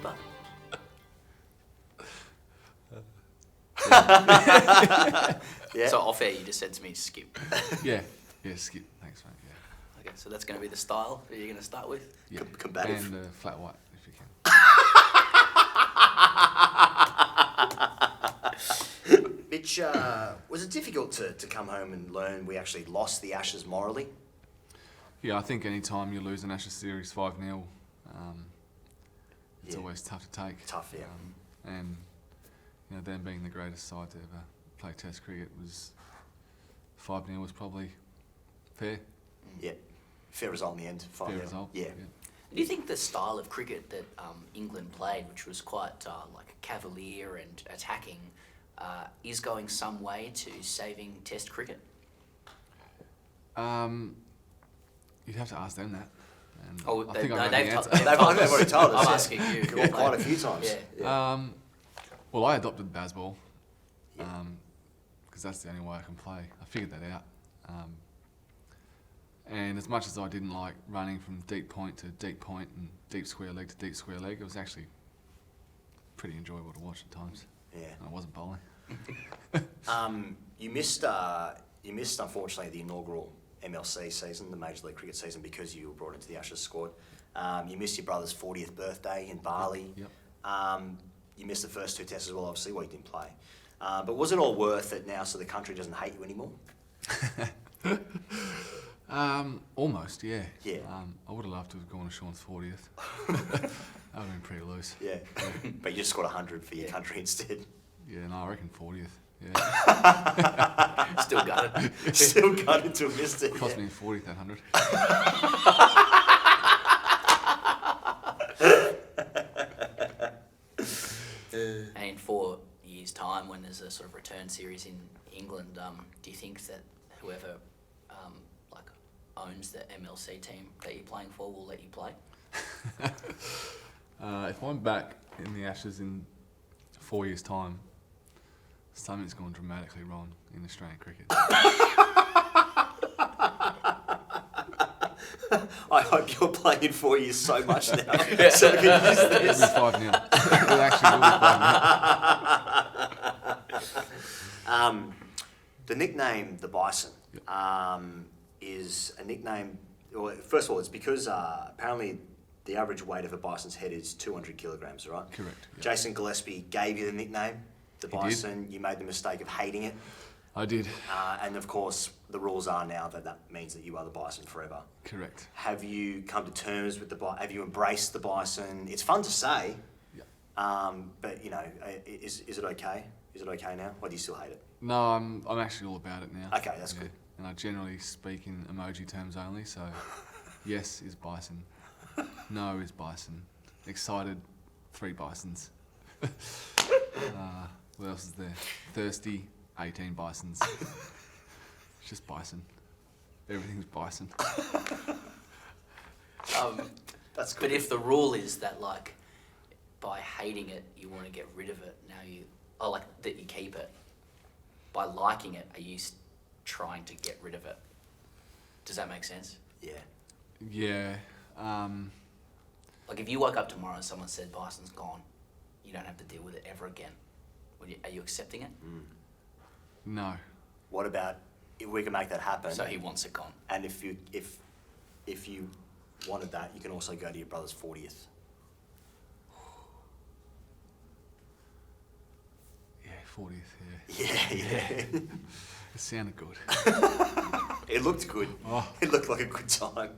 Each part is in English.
skipper? Yeah. So off air, you just said to me, skip. Yeah, skip. Thanks, mate. Yeah. Okay, so that's going to be the style that you're going to start with? Yeah. Combative. And flat white, if you can. Mitch, was it difficult to come home and learn we actually lost the Ashes morally? Yeah, I think any time you lose an Ashes series 5-0, it's always tough to take. Tough, yeah. And them being the greatest side to ever play Test cricket, was 5-0 was probably fair. Yeah. Fair result in the end. 5-0. Fair result. Yeah. Do you think the style of cricket that England played, which was quite like cavalier and attacking, is going some way to saving Test cricket? You'd have to ask them that. And Oh, I think I know the they've answer. They've already told us. I'm yeah. asking you. Quite a few times. Yeah. Well, I adopted Bazball because that's the only way I can play. I figured that out. And as much as I didn't like running from deep point to deep point and deep square leg to deep square leg, it was actually pretty enjoyable to watch at times. Yeah. And I wasn't bowling. You missed unfortunately the inaugural MLC season, the Major League Cricket season, because you were brought into the Ashes squad. You missed your brother's 40th birthday in Bali. Yep. You missed the first 2 tests as well, obviously, while you didn't play. But was it all worth it now so the country doesn't hate you anymore? Almost, yeah. Yeah. I would have loved to have gone to Sean's 40th. That would have been pretty loose. Yeah. But you just scored 100 for your country instead. Yeah, no, I reckon 40th. Yeah. Still got it. Still gutted to have missed it. Cost me 40th that 100. And in 4 years' time, when there's a sort of return series in England, do you think that whoever like owns the MLC team that you're playing for will let you play? If I'm back in the Ashes in 4 years' time, something's gone dramatically wrong in Australian cricket. I hope you're playing in 4 years so much now. So we can use It'll be this. 5-0. It actually will be 5-0. The nickname, the Bison, is a nickname. Well, first of all, it's because apparently the average weight of a bison's head is 200 kilograms, right? Correct. Yeah. Jason Gillespie gave you the nickname, the He did. Bison. You made the mistake of hating it. I did. And of course, the rules are now that means that you are the Bison forever. Correct. Have you come to terms with the Bison? Have you embraced the Bison? It's fun to say, Yeah. but is it okay? Is it okay now? Or do you still hate it? No, I'm actually all about it now. Okay, that's good. And I generally speak in emoji terms only, so yes is bison, no is bison, excited, 3 bisons. What else is there? Thirsty, 18 bisons. It's just bison. Everything's bison. That's good. But if the rule is that, like, by hating it, you want to get rid of it, that you keep it, by liking it, are you trying to get rid of it? Does that make sense? Yeah. Yeah. Like, if you woke up tomorrow and someone said Bison's gone, you don't have to deal with it ever again. Are you accepting it? No. What about if we can make that happen? So he wants it gone. And if you wanted that, you can also go to your brother's 40th. Yeah, 40th, Yeah. It sounded good. It looked good. Oh. It looked like a good time.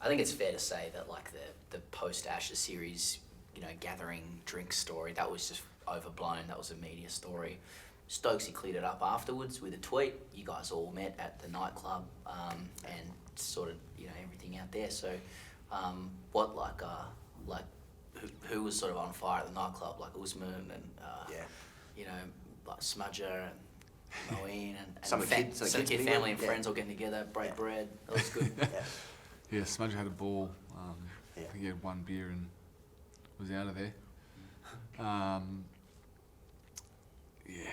I think it's fair to say that, like, the post-Ashes series, gathering drinks story, that was just overblown. That was a media story. Stokesy cleared it up afterwards with a tweet. You guys all met at the nightclub and sorted, everything out there. So, who was sort of on fire at the nightclub? Like Usman and like Smudger and Moeen and Some of the kids family and friends all getting together, break bread. That was good. Yeah, Smudger had a ball. Yeah. I think he had 1 beer and was out of there. Yeah.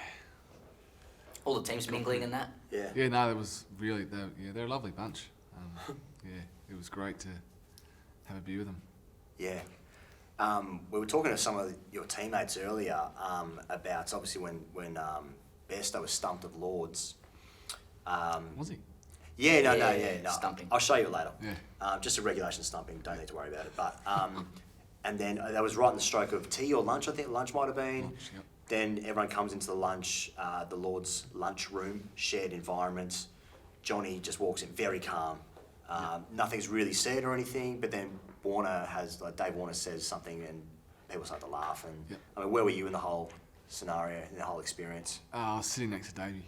All the teams mingling and that. Yeah. Yeah, no, it was really, they're a lovely bunch. Yeah, it was great to have a beer with them. Yeah. We were talking to some of your teammates earlier about obviously when Bairstow was stumped at Lords. Was he? Yeah, no, stumping. I'll show you it later. Yeah. Just a regulation stumping. Don't need to worry about it. But and then that was right in the stroke of tea or lunch. I think lunch might have been. Lunch, yep. Then everyone comes into the lunch, the Lord's lunch room, shared environment. Johnny just walks in very calm. Nothing's really said or anything. But then Dave Warner says something, and people start to laugh. And Yep. I mean, where were you in the whole scenario, in the whole experience? I was sitting next to Davey.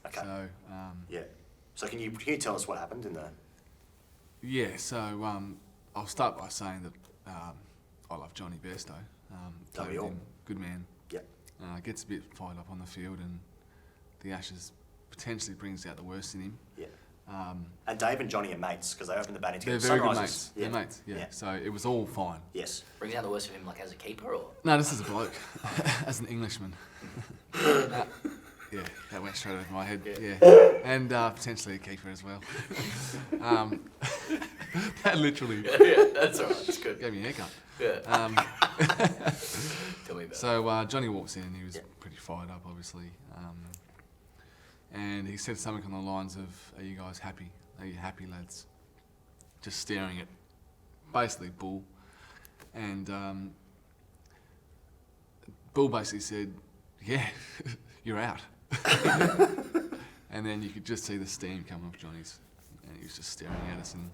Okay. So, Yeah. So can you tell us what happened in the? yeah, so I'll start by saying that I love Johnny Bairstow. Don't Played we with all? him, good man. Yep. Gets a bit fired up on the field, and the Ashes potentially brings out the worst in him. Yeah. Um, And Dave and Johnny are mates because they opened the batting they're together. very good Sunrisers. mates. They're mates, yeah. So it was all fine. Yes. Brings out the worst of him, like as a keeper, or No, this is a bloke, as an Englishman. Yeah, that went straight over my head. Yeah, and potentially a keeper as well. That literally yeah, that's alright. That's good. gave me a haircut. Yeah. Tell me about it. So Johnny walks in and he was pretty fired up, obviously. And he said something on the lines of, "Are you guys happy? Are you happy, lads?" Just staring at basically Bull. And Bull basically said, "Yeah, you're out." And then you could just see the steam coming off Johnny's, and he was just staring at us. And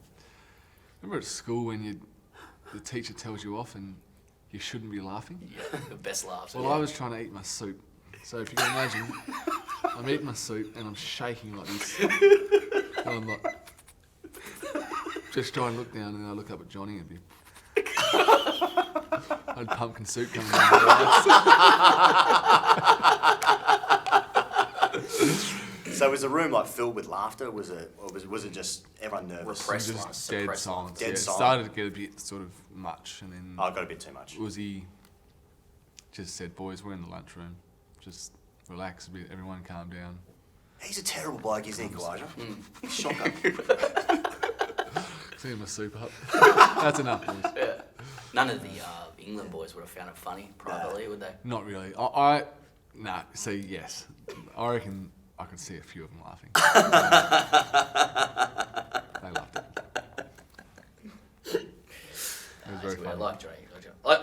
remember at school when the teacher tells you off and you shouldn't be laughing? Yeah, the best laughs. Well, I was trying to eat my soup. So if you can imagine, I'm eating my soup and I'm shaking like this. And I'm like, just try and look down, and then I look up at Johnny and be. I had pumpkin soup coming down my eyes. So was the room like filled with laughter? Was it just everyone nervous? Repressed. Just Suppressed dead laugh. silence. Dead Yeah, it silence. started to get a bit sort of much, and then Oh, I got a bit too much. Uzi just said, "Boys, we're in the lunchroom. Just relax a bit. Everyone calm down." He's a terrible bloke, isn't he, Elijah? Shocker. Clean my soup up. That's enough, boys. Yeah. None of the England boys would have found it funny privately, would they? Not really. See, yes. I reckon I could see a few of them laughing. They loved it. It was very I funny. like Johnny. I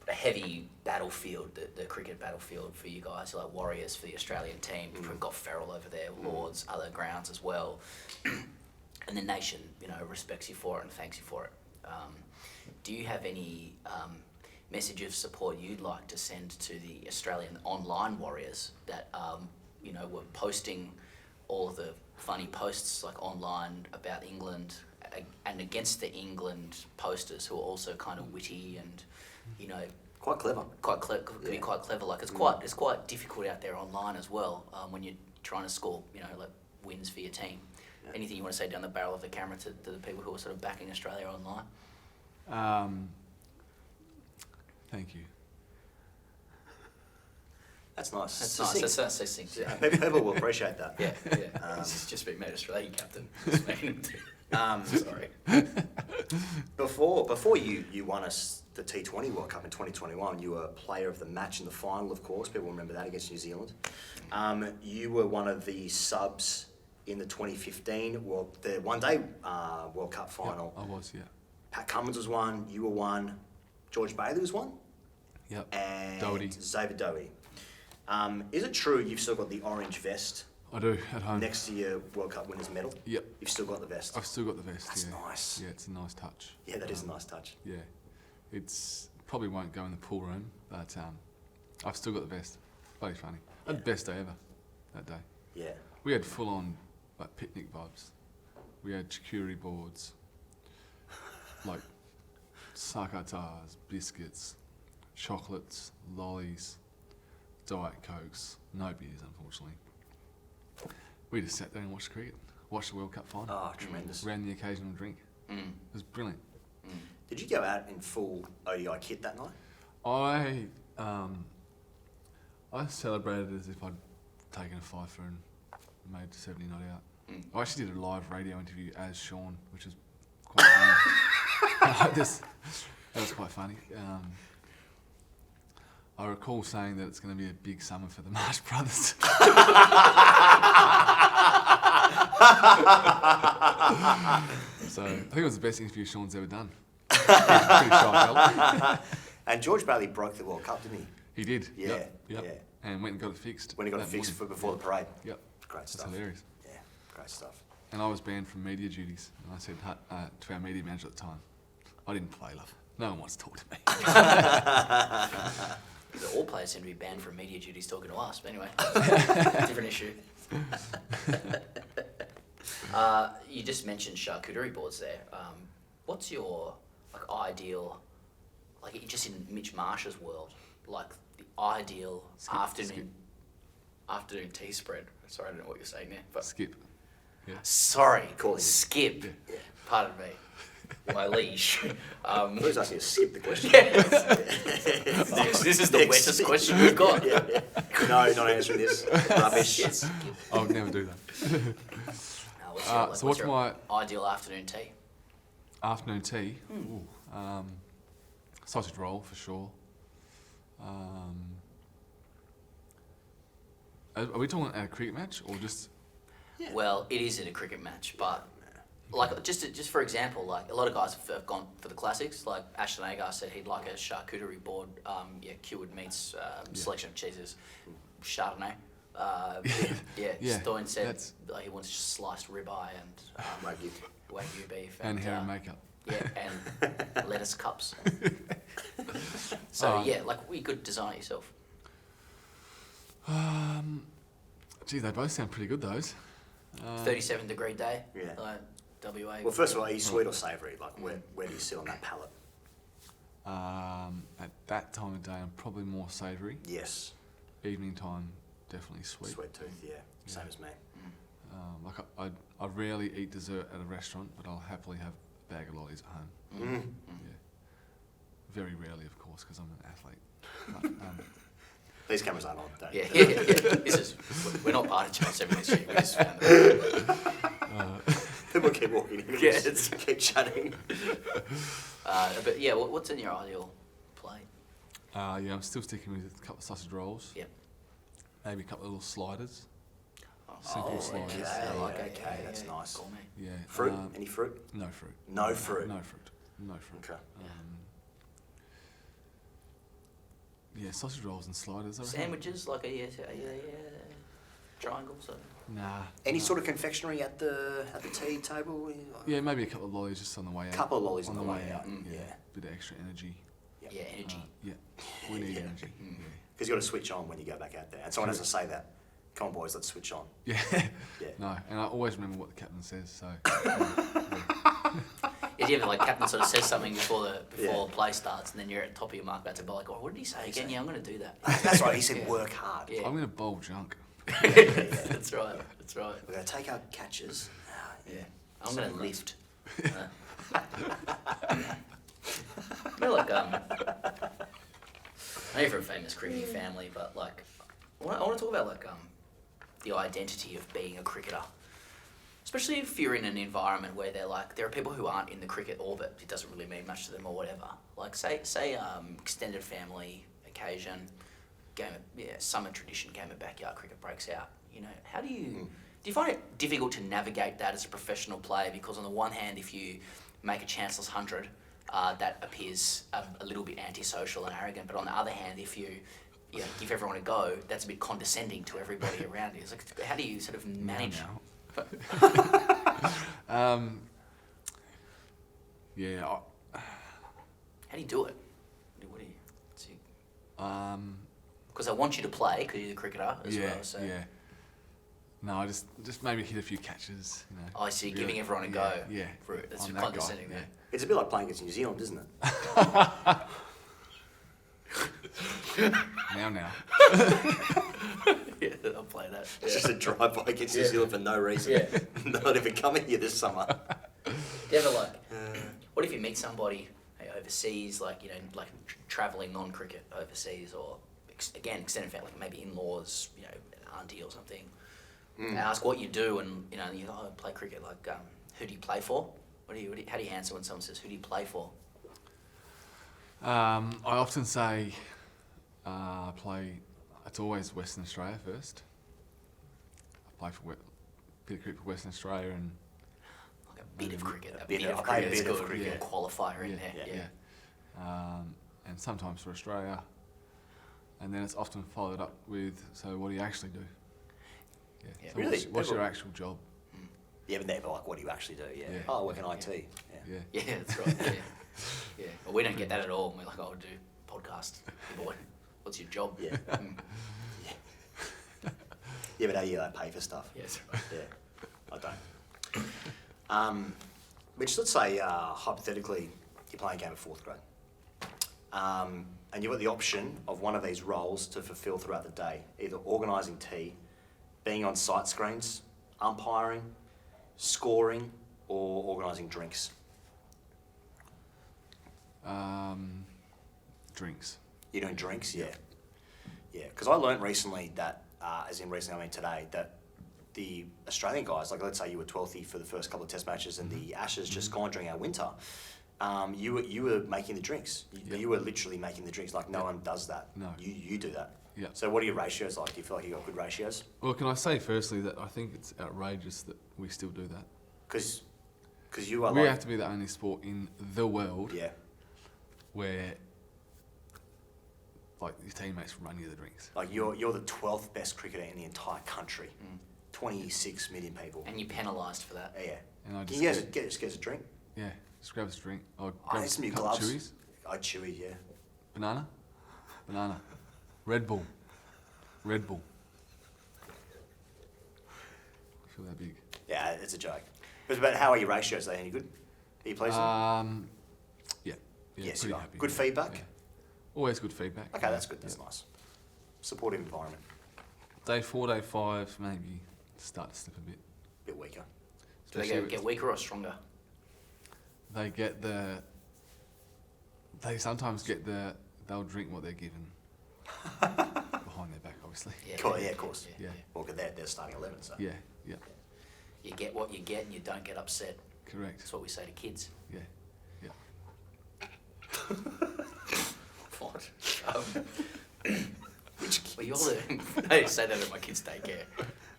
a heavy battlefield, the cricket battlefield for you guys, like Warriors for the Australian team. You've got Ferrell over there, Lords, other grounds as well. And the nation, respects you for it and thanks you for it. Do you have any message of support you'd like to send to the Australian online Warriors that were posting all of the funny posts like online about England and against the England posters who are also kind of witty and Quite clever. could be quite clever. Like it's quite difficult out there online as well when you're trying to score like wins for your team. Yeah. Anything you want to say down the barrel of the camera to the people who are sort of backing Australia online? Thank you. That's nice. That's nice. That's succinct. Yeah, people will appreciate that. Yeah. It's just been made Australian captain. Sorry. Before you won us the T20 World Cup in 2021, you were player of the match in the final, of course. People remember that against New Zealand. You were one of the subs in the 2015 the one-day World Cup final. Yep, I was, yeah. Pat Cummins was one. You were one. George Bailey was one. Yep. And Doherty. Xavier Doherty. Is it true you've still got the orange vest I do, at home. next to your World Cup winners medal? Yep. You've still got the vest? I've still got the vest, That's yeah. nice. Yeah, it's a nice touch. Yeah, that is a nice touch. Yeah. It's probably won't go in the pool room, but I've still got the vest. Bloody funny. I had the best day ever that day. Yeah. We had full-on like picnic vibes. We had charcuterie boards, like sakatars, biscuits, chocolates, lollies, Diet Cokes, no beers, unfortunately. We just sat there and watched cricket, watched the World Cup final. Oh, tremendous. Ran the occasional drink. It was brilliant. Did you go out in full ODI kit that night? I celebrated as if I'd taken a fifer and made 70 not out. I actually did a live radio interview as Sean, which was quite funny. That was quite funny. I recall saying that it's going to be a big summer for the Marsh brothers. So I think it was the best interview Sean's ever done. Pretty shy fella. And George Bailey broke the World Cup, didn't he? He did. Yeah, Yep. yeah. And went and got it fixed. When he got it that fixed morning. before the parade. Yep. Great That's stuff. hilarious. Yeah, great stuff. And I was banned from media duties. And I said to our media manager at the time, I didn't play, love. No one wants to talk to me. All players seem to be banned from media duties talking to us, but anyway, different issue. You just mentioned charcuterie boards there. What's your ideal, just in Mitch Marsh's world, the ideal afternoon tea spread? Sorry, I don't know what you're saying there, but Skip. Yeah. sorry, Call him. Skip. Yeah. Pardon me, my liege. Who's asking you to skip the question? This is the wettest question we've got. Yeah. No, not answering this. Rubbish. Yes. I would never do that. What's what's your my ideal afternoon tea? afternoon tea? Ooh, sausage roll for sure. Are we talking at a cricket match or just? Yeah. Well, it is in a cricket match, but just for example, a lot of guys have gone for the classics. Like Ashton Agar said he'd like a charcuterie board, cured meats, selection of cheeses, Chardonnay. Stoyan said he wants sliced ribeye and Wagyu beef And hair and makeup. Yeah, and lettuce cups. So we could design it yourself. Gee, they both sound pretty good, those. 37-degree day. Yeah. WA. Well, first of all, are you sweet or savoury? Where do you sit on that palate? At that time of day, I'm probably more savoury. Yes. Evening time, definitely sweet. Sweet tooth, yeah. Same as me. I rarely eat dessert at a restaurant, but I'll happily have a bag of lollies at home. Yeah. Very rarely, of course, because I'm an athlete. But, These cameras aren't on, don't Yeah. We're not part of Chelsea every year. We just found it. Then we'll keep walking. Keep chatting. But yeah, what's in your ideal plate? I'm still sticking with a couple of sausage rolls. Yep. Maybe a couple of little sliders. Oh, Simple sliders. Okay, that's nice. Gourmet. Yeah. Fruit? Any fruit? No fruit. No fruit? No fruit. No fruit. Okay. Yeah, sausage rolls and sliders. I reckon. Sandwiches, triangles. Nah. Any sort of confectionery at the tea table? Yeah, maybe a couple of lollies just on the way out. Couple of lollies on the way out. Yeah. Bit of extra energy. Yeah, energy. Yeah. We need energy. Yeah. Because you've got to switch on when you go back out there. And someone has to say that. Come on, boys, let's switch on. Yeah. Yeah. No, and I always remember what the captain says, so. Is you ever captain sort of says something before play starts, and then you're at the top of your mark about to bowl, what did he say again? Yeah, I'm going to do that. That's right, he said work hard. Yeah. I'm going to bowl junk. That's right. We're going to take our catches. Yeah. I'm going to lift. I know you're from a famous cricketing family, but I want to talk about the identity of being a cricketer. Especially if you're in an environment where there are people who aren't in the cricket orbit, it doesn't really mean much to them or whatever. Say extended family occasion, summer tradition, game of backyard cricket breaks out. How do you find it difficult to navigate that as a professional player? Because on the one hand, if you make a chanceless 100, that appears a little bit antisocial and arrogant. But on the other hand, if you give everyone a go, that's a bit condescending to everybody around you. It's how do you sort of manage? Yeah. How do you do it? What do you? Because I want you to play because you're the cricketer as well. So. Yeah. No, I just maybe hit a few catches. I see. Really, giving everyone a go. Yeah. That's condescending. Yeah. It's a bit like playing against New Zealand, isn't it? Now. Yeah, I'll play that. It's just a drive-by against New Zealand for no reason. Yeah. Not even coming here this summer. Do you ever what if you meet somebody overseas, travelling non-cricket overseas, or again extended family, maybe in-laws, an auntie or something, and ask what you do, and you go, I play cricket. Who do you play for? How do you answer when someone says, who do you play for? I often say it's always Western Australia first. I play for bit of cricket for Western Australia and Like a bit of cricket. A bit bit of- of I play a cricket. It's bit of got a cricket. qualifier in Yeah, there. yeah. And sometimes for Australia. And then it's often followed up with, so what do you actually do? Yeah. So Really? what's your actual job? Yeah, but never like, what do you actually do? Yeah. Yeah. Oh, I work in Yeah. IT. Yeah. Yeah. Yeah, that's right. Yeah. Yeah. Well, we don't get that at all. We're like, oh, do podcast. Yeah, but what's your job? Yeah. Mm. Yeah, but how you pay for stuff? Yeah, that's right. Yeah, I don't. Mitch, let's say hypothetically you're playing a game of fourth grade, and you've got the option of one of these roles to fulfil throughout the day, either organising tea, being on sight screens, umpiring, scoring, or organising drinks. Drinks. You're doing drinks, yeah. Yeah, because I learnt recently that, as in recently, I mean today, that the Australian guys, like let's say you were 12th for the first couple of test matches and the Ashes just gone during our winter, you were making the drinks. You were literally making the drinks. Like no one does that. No. You do that. Yeah. So what are your ratios like? Do you feel like you got good ratios? Well, can I say firstly that I think it's outrageous that we still do that. Because you are We like... have to be the only sport in the world Yeah. where like your teammates run you the drinks. Like you're the 12th best cricketer in the entire country. 26 million people. And you're penalised for that. Yeah. And I Can just you guys get us a drink? yeah, just grab us a drink. Or I grab need us some a new couple of gloves. chewies. Chewy, yeah. Banana. Red Bull. Red Bull. I feel that big. Yeah, it's a joke. But how are your ratios? Are they any good? Are you pleased? Yeah. Yes, pretty you are. happy. Good feedback? Yeah. Always good feedback. Okay, that's good. That's nice. Supportive environment. Day 4, day 5, maybe start to slip a bit. Bit weaker. Do they Especially get weaker or stronger? They get they sometimes get they'll drink what they're given. Behind their back, obviously. Yeah, Cool, yeah, of course. Yeah. Well, 'cause they're starting 11, so. Yeah. You get what you get and you don't get upset. Correct. That's what we say to kids. Yeah. What? Which Well, you're kids? the... I say that at my kids' daycare.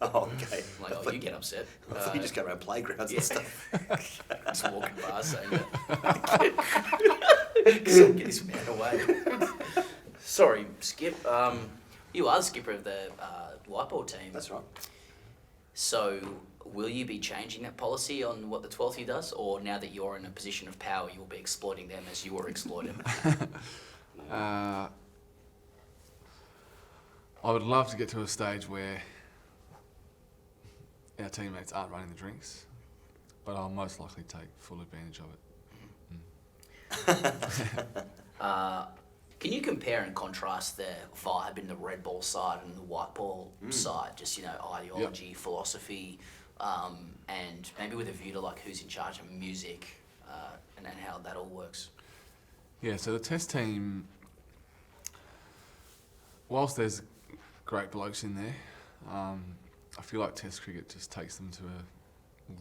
Oh, okay. I'm like, oh, you get upset. I thought you just go around playgrounds yeah. and stuff. Just walking past saying that. Get this man away. Sorry, Skip. You are the skipper of the white ball team. That's right. So, will you be changing that policy on what the 12th does, or now that you're in a position of power, you'll be exploiting them as you were exploited? I would love to get to a stage where our teammates aren't running the drinks, but I'll most likely take full advantage of it. Can you compare and contrast the vibe in the red ball side and the white ball side? Just, ideology, philosophy, and maybe with a view to like who's in charge of music and how that all works. Yeah, so the test team, whilst there's great blokes in there, I feel like test cricket just takes them to a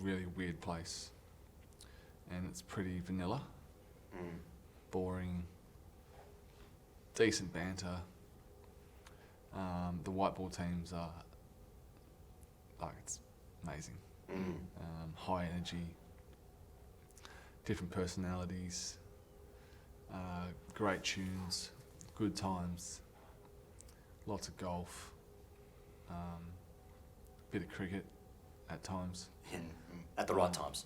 really weird place. And it's pretty vanilla, boring, decent banter. The white ball teams are, it's amazing. High energy, different personalities, great tunes, good times, lots of golf, bit of cricket at times. Yeah. At the right times.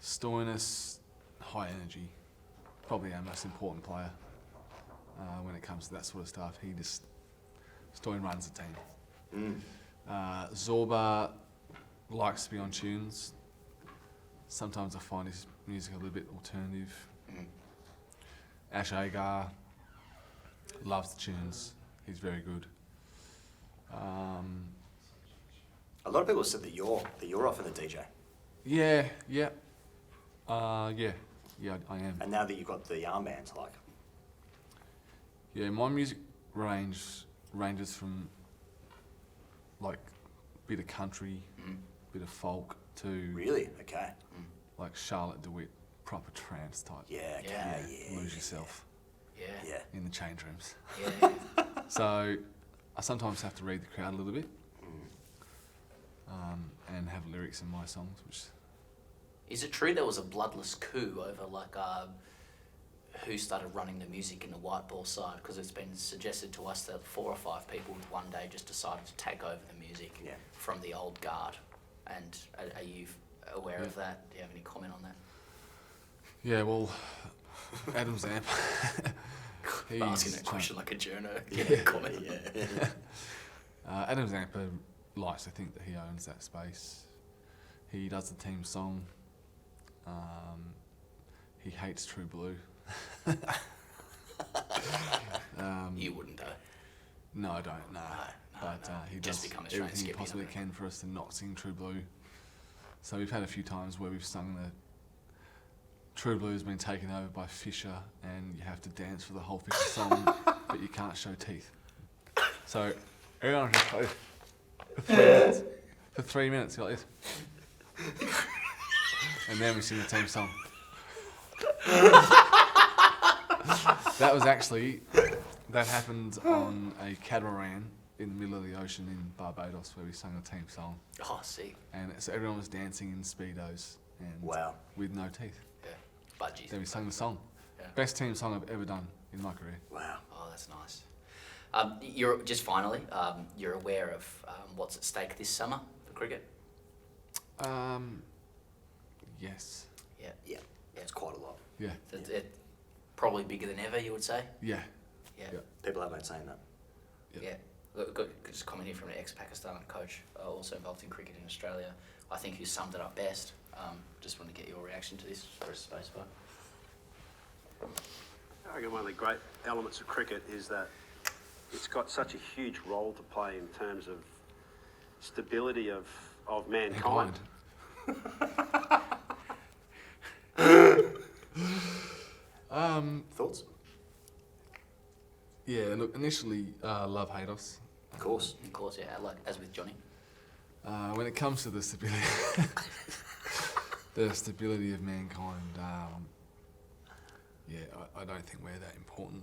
Stoinis, high energy, probably our most important player when it comes to that sort of stuff. Stoin runs the team. Zorba likes to be on tunes. Sometimes I find his music a little bit alternative. Ash Agar loves the tunes. He's very good. A lot of people said that you're often the DJ. Yeah, I am. And now that you've got the armbands, Yeah, my music ranges from like bit of country, bit of folk to really? Okay. like Charlotte DeWitt, proper trance type. Yeah, okay, Yeah. yeah. Lose yourself. Yeah. Yeah. in the change rooms. Yeah. So I sometimes have to read the crowd a little bit, and have lyrics in my songs, which Is it true there was a bloodless coup over like who started running the music in the white ball side? Because it's been suggested to us that 4 or 5 people one day just decided to take over the music Yeah. from the old guard. And are you aware of that? Do you have any comment on that? yeah, well, Adam Zamp. I'm asking that question like a journo. Yeah. Comment. Yeah. Adam Zampa likes to think that he owns that space. He does the team song. He hates True Blue. You wouldn't though. No, I don't. No, but he Just does become Australian everything he Skippy, possibly haven't can for us to not sing True Blue. So we've had a few times where we've sung the True Blue has been taken over by Fisher, and you have to dance for the whole Fisher song, but you can't show teeth. So everyone just goes for 3 minutes. For 3 minutes, like this. And then we sing the team song. That happened on a catamaran in the middle of the ocean in Barbados, where we sang a team song. Oh, see. And so everyone was dancing in Speedos and Wow. with no teeth. Yeah. Budgies. Then we sang the song. Yeah. Best team song I've ever done in my career. Wow. Oh, that's nice. You're just finally, you're aware of what's at stake this summer for cricket? Yes. Yeah. Yeah. It's quite a lot. Yeah. It probably bigger than ever, you would say. Yeah. Yeah. Yeah. People have been saying that. Yep. Yeah. Look, just a comment here from an ex-Pakistan coach, also involved in cricket in Australia. I think who summed it up best. Just want to get your reaction to this for a space bar. I reckon one of the great elements of cricket is that it's got such a huge role to play in terms of stability of mankind. Thoughts? Yeah, look, initially, love hate us. Of course. Of course, yeah, like as with Johnny. When it comes to the stability, the stability of mankind, yeah, I don't think we're that important.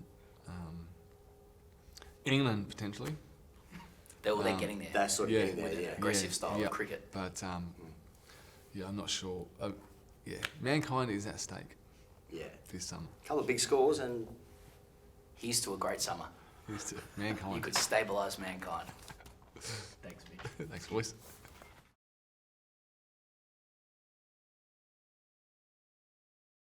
England potentially, They're getting there. That's sort of Yeah. getting there, with an yeah. aggressive style yeah, of cricket. but yeah, I'm not sure. Yeah, mankind is at stake Yeah. this summer. Couple of big scores and Here's to a great summer. Here's to You mankind. could stabilise mankind. Thanks, Mitch. Thanks, boys.